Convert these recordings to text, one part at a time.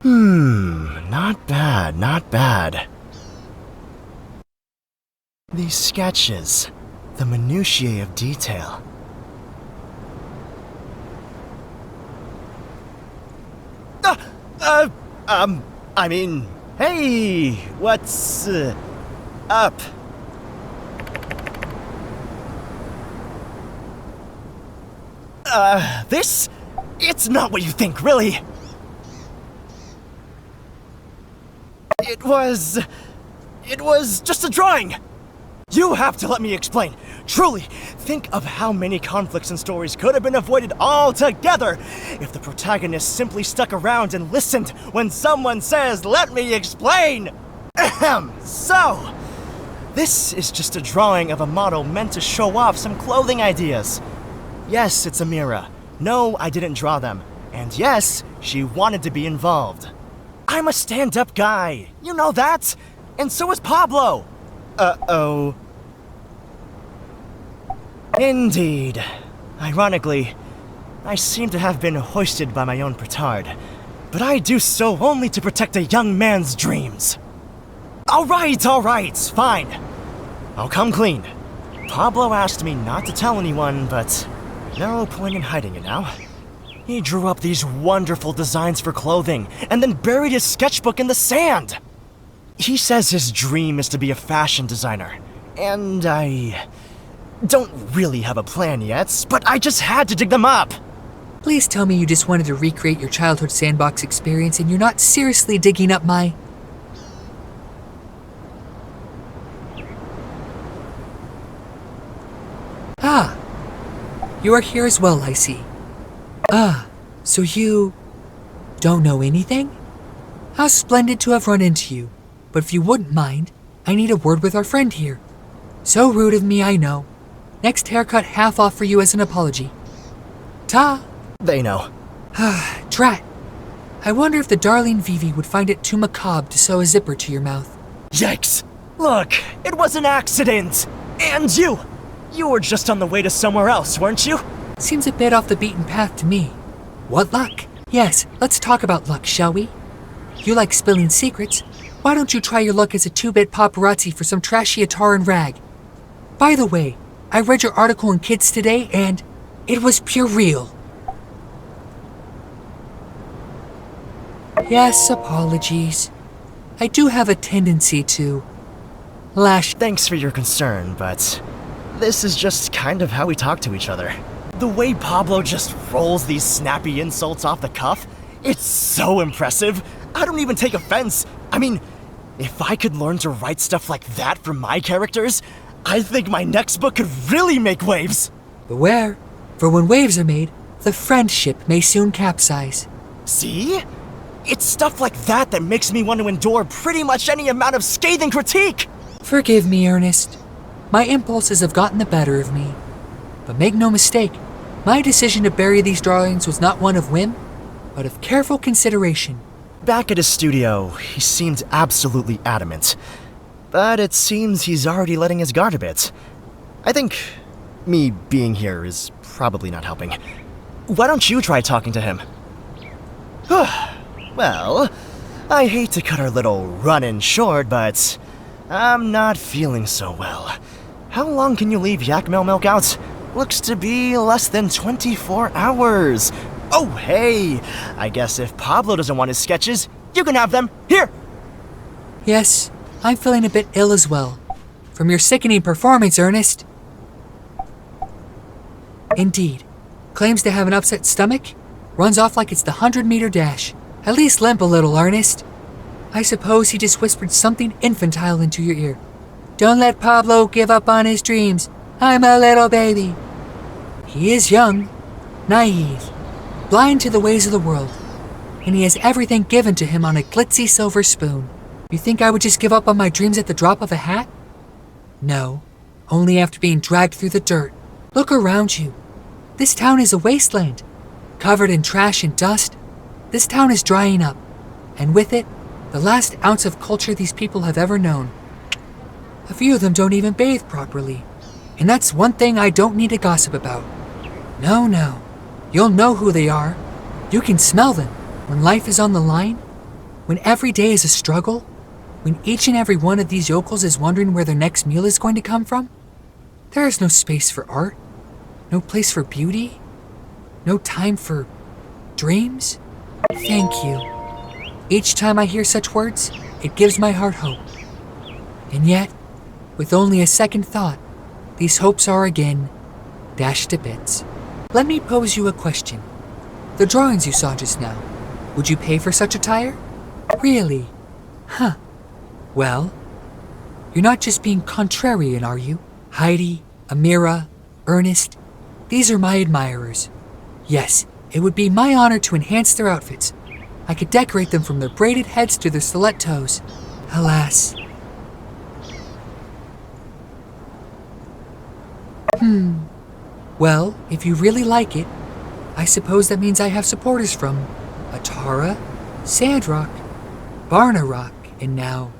Not bad, not bad. These sketches, the minutiae of detail. Hey, what's up? It's not what you think, really. It was just a drawing. You have to let me explain. Truly, think of how many conflicts and stories could have been avoided altogether if the protagonist simply stuck around and listened when someone says, "Let me explain." Ahem. So, this is just a drawing of a model meant to show off some clothing ideas. Yes, it's Amira. No, I didn't draw them. And yes, she wanted to be involved. I'm a stand-up guy. You know that? And so is Pablo. Uh-oh. Indeed. Ironically, I seem to have been hoisted by my own petard. But I do so only to protect a young man's dreams. All right, fine. I'll come clean. Pablo asked me not to tell anyone, but no point in hiding it now. He drew up these wonderful designs for clothing and then buried his sketchbook in the sand. He says his dream is to be a fashion designer, and I don't really have a plan yet, but I just had to dig them up. Please tell me you just wanted to recreate your childhood sandbox experience and you're not seriously digging up my... Ah, you are here as well, I see. Ah, so you don't know anything? How splendid to have run into you. But if you wouldn't mind, I need a word with our friend here. So rude of me, I know. Next haircut half off for you as an apology. Ta! They know. Drat. I wonder if the darling Vivi would find it too macabre to sew a zipper to your mouth. Yikes! Look, it was an accident! And you! You were just on the way to somewhere else, weren't you? Seems a bit off the beaten path to me. What luck? Yes, let's talk about luck, shall we? You like spilling secrets. Why don't you try your luck as a 2-bit paparazzi for some trashy Ataran rag? By the way, I read your article in Kids today and it was pure real. Yes, apologies. I do have a tendency to lash. Thanks for your concern, but this is just kind of how we talk to each other. The way Pablo just rolls these snappy insults off the cuff, it's so impressive. I don't even take offense. I mean, if I could learn to write stuff like that for my characters, I think my next book could really make waves. Beware, for when waves are made, the friendship may soon capsize. See? It's stuff like that that makes me want to endure pretty much any amount of scathing critique. Forgive me, Ernest. My impulses have gotten the better of me. But make no mistake, my decision to bury these drawings was not one of whim, but of careful consideration. Back at his studio, he seemed absolutely adamant. But it seems he's already letting his guard a bit. I think me being here is probably not helping. Why don't you try talking to him? Well, I hate to cut our little run-in short, but I'm not feeling so well. How long can you leave yak milk out? Looks to be less than 24 hours. Oh, hey! I guess if Pablo doesn't want his sketches, you can have them. Here! Yes, I'm feeling a bit ill as well. From your sickening performance, Ernest. Indeed. Claims to have an upset stomach. Runs off like it's the 100-meter dash. At least limp a little, Ernest. I suppose he just whispered something infantile into your ear. Don't let Pablo give up on his dreams. I'm a little baby. He is young, naive, blind to the ways of the world, and he has everything given to him on a glitzy silver spoon. You think I would just give up on my dreams at the drop of a hat? No, only after being dragged through the dirt. Look around you. This town is a wasteland, covered in trash and dust. This town is drying up, and with it, the last ounce of culture these people have ever known. A few of them don't even bathe properly, and that's one thing I don't need to gossip about. No, you'll know who they are. You can smell them when life is on the line. When every day is a struggle? When each and every one of these yokels is wondering where their next meal is going to come from? There is no space for art, no place for beauty, no time for dreams. Thank you. Each time I hear such words, it gives my heart hope. And yet, with only a second thought, these hopes are again dashed to bits. Let me pose you a question. The drawings you saw just now, would you pay for such attire? Really? Huh. Well, you're not just being contrarian, are you? Heidi, Amira, Ernest, these are my admirers. Yes, it would be my honor to enhance their outfits. I could decorate them from their braided heads to their stiletto toes. Alas. Well, if you really like it, I suppose that means I have supporters from Atara, Sandrock, Barnarock, and now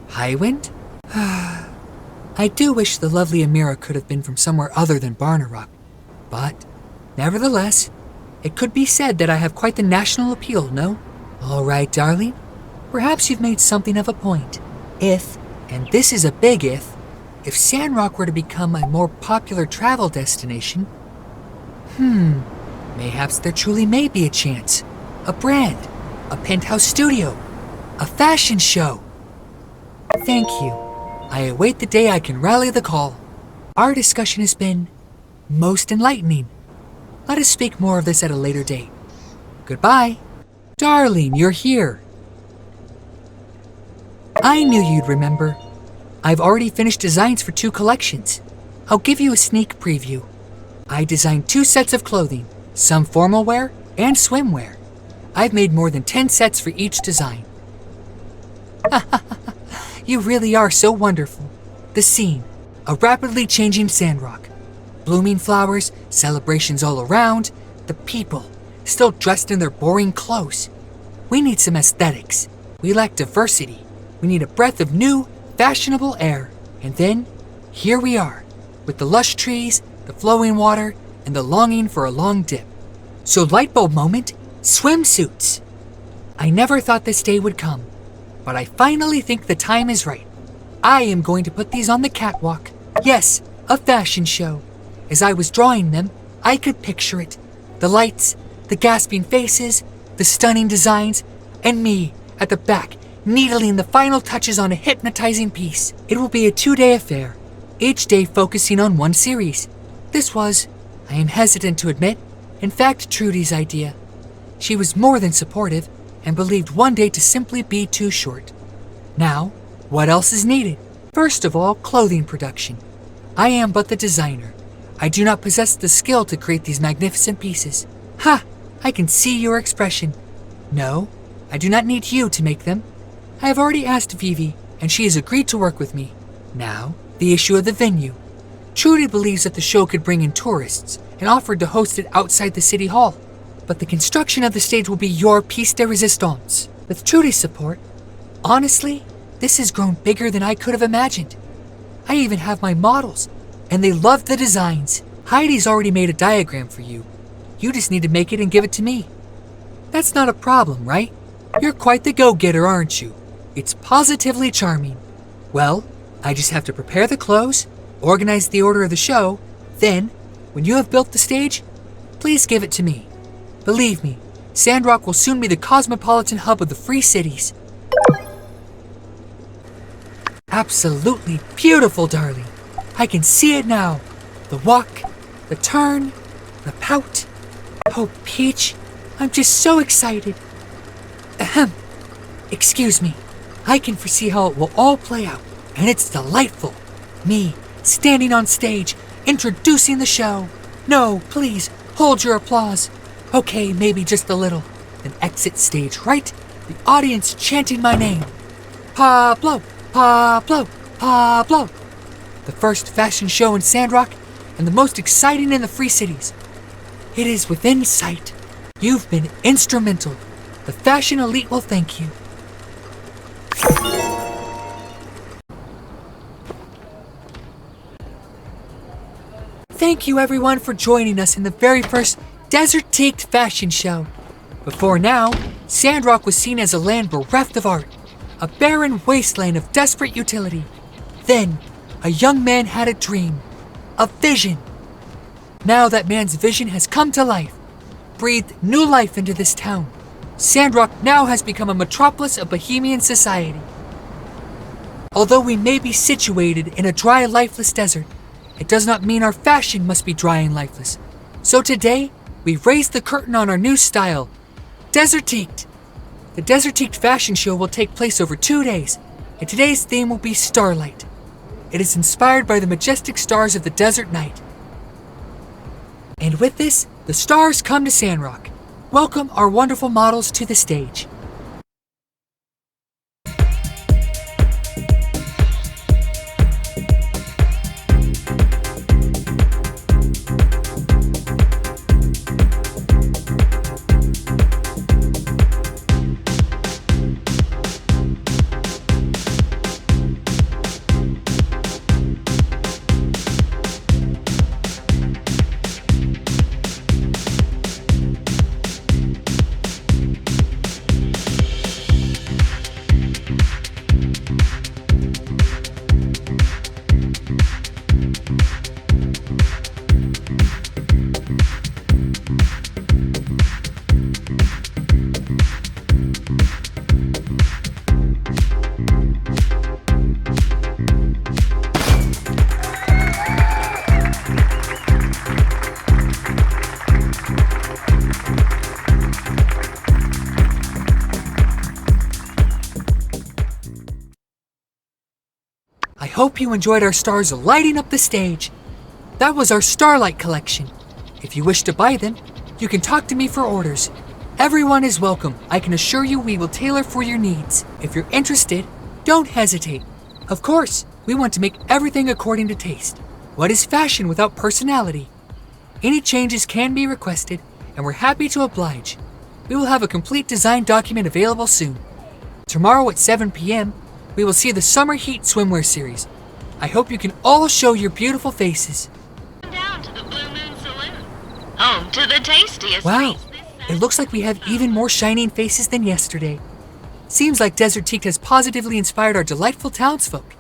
Highwind? I do wish the lovely Amira could have been from somewhere other than Barnarock, but nevertheless, it could be said that I have quite the national appeal, no? All right, darling, perhaps you've made something of a point. If, and this is a big if Sandrock were to become a more popular travel destination, mayhaps there truly may be a chance. A brand, a penthouse studio, a fashion show. Thank you. I await the day I can rally the call. Our discussion has been most enlightening. Let us speak more of this at a later date. Goodbye. Darling, you're here. I knew you'd remember. I've already finished designs for 2 collections. I'll give you a sneak preview. I designed 2 sets of clothing, some formal wear and swimwear. I've made more than 10 sets for each design. You really are so wonderful. The scene, a rapidly changing Sandrock. Blooming flowers, celebrations all around, the people, still dressed in their boring clothes. We need some aesthetics. We lack diversity. We need a breath of new, fashionable air. And then, here we are, with the lush trees, the flowing water, and the longing for a long dip. So lightbulb moment, swimsuits. I never thought this day would come, but I finally think the time is right. I am going to put these on the catwalk. Yes, a fashion show. As I was drawing them, I could picture it. The lights, the gasping faces, the stunning designs, and me at the back, needling the final touches on a hypnotizing piece. It will be a 2-day affair, each day focusing on one series. This was, I am hesitant to admit, in fact Trudy's idea. She was more than supportive and believed one day to simply be too short. Now, what else is needed? First of all, clothing production. I am but the designer. I do not possess the skill to create these magnificent pieces. Ha! I can see your expression. No, I do not need you to make them. I have already asked Vivi, and she has agreed to work with me. Now, the issue of the venue. Trudy believes that the show could bring in tourists and offered to host it outside the city hall. But the construction of the stage will be your piece de resistance. With Trudy's support, honestly, this has grown bigger than I could have imagined. I even have my models, and they love the designs. Heidi's already made a diagram for you. You just need to make it and give it to me. That's not a problem, right? You're quite the go-getter, aren't you? It's positively charming. Well, I just have to prepare the clothes, organize the order of the show, then, when you have built the stage, please give it to me. Believe me, Sandrock will soon be the cosmopolitan hub of the Free Cities. Absolutely beautiful, darling. I can see it now. The walk, the turn, the pout. Oh, Peach, I'm just so excited. Ahem. Excuse me. I can foresee how it will all play out, and it's delightful. Me, standing on stage, introducing the show. No, please, hold your applause. Okay, maybe just a little. Then exit stage right, the audience chanting my name. Pablo, Pablo, Pablo. The first fashion show in Sandrock, and the most exciting in the Free Cities. It is within sight. You've been instrumental. The fashion elite will thank you. Thank you everyone for joining us in the very first Desert Teaked fashion show. Before now, Sandrock was seen as a land bereft of art, a barren wasteland of desperate utility. Then, a young man had a dream, a vision. Now that man's vision has come to life, breathed new life into this town. Sandrock now has become a metropolis of Bohemian society. Although we may be situated in a dry, lifeless desert, it does not mean our fashion must be dry and lifeless. So today, we raise the curtain on our new style, Desertique. The Desertique fashion show will take place over 2 days, and today's theme will be Starlight. It is inspired by the majestic stars of the desert night. And with this, the stars come to Sandrock. Welcome our wonderful models to the stage. I hope you enjoyed our stars lighting up the stage. That was our Starlight collection. If you wish to buy them, you can talk to me for orders. Everyone is welcome. I can assure you we will tailor for your needs. If you're interested, don't hesitate. Of course, we want to make everything according to taste. What is fashion without personality? Any changes can be requested, and we're happy to oblige. We will have a complete design document available soon. Tomorrow at 7 p.m., we will see the Summer Heat Swimwear series. I hope you can all show your beautiful faces. Down to the Blue Moon Saloon, home to the tastiest. Wow, treats this it looks like we have even more shining faces than yesterday. Seems like Desertique has positively inspired our delightful townsfolk.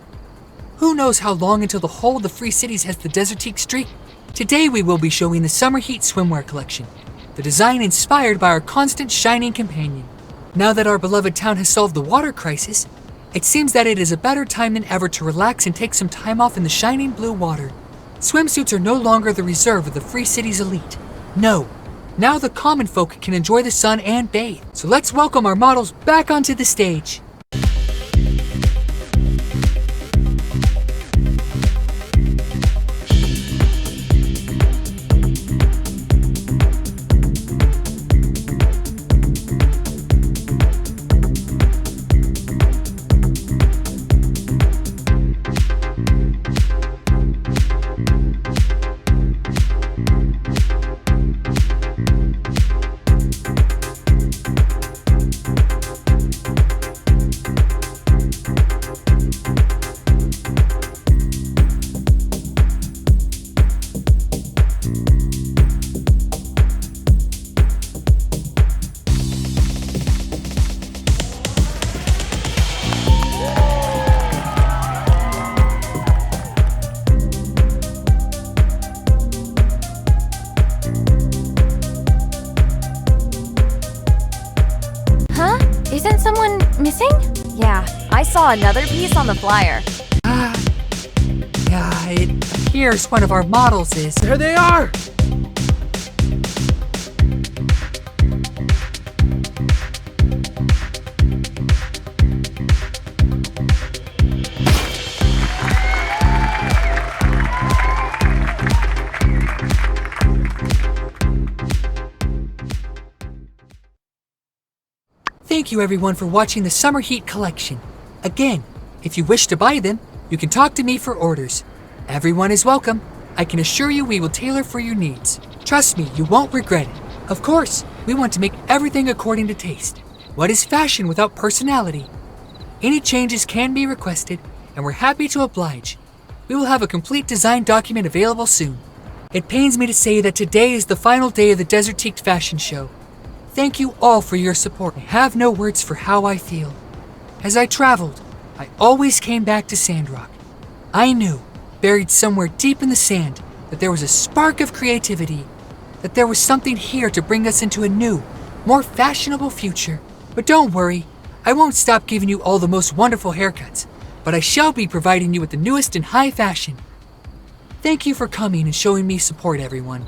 Who knows how long until the whole of the Free Cities has the Desertique streak? Today we will be showing the Summer Heat Swimwear collection, the design inspired by our constant shining companion. Now that our beloved town has solved the water crisis, it seems that it is a better time than ever to relax and take some time off in the shining blue water. Swimsuits are no longer the reserve of the Free City's elite. No, now the common folk can enjoy the sun and bathe. So let's welcome our models back onto the stage. Isn't someone missing? Yeah, I saw another piece on the flyer. Yeah, it appears one of our models is. There they are! Thank you everyone for watching the Summer Heat collection. Again, if you wish to buy them, you can talk to me for orders. Everyone is welcome. I can assure you we will tailor for your needs. Trust me, you won't regret it. Of course, we want to make everything according to taste. What is fashion without personality? Any changes can be requested, and we're happy to oblige. We will have a complete design document available soon. It pains me to say that today is the final day of the Desertique fashion show. Thank you all for your support. I have no words for how I feel. As I traveled, I always came back to Sandrock. I knew, buried somewhere deep in the sand, that there was a spark of creativity, that there was something here to bring us into a new, more fashionable future. But don't worry, I won't stop giving you all the most wonderful haircuts, but I shall be providing you with the newest in high fashion. Thank you for coming and showing me support, everyone.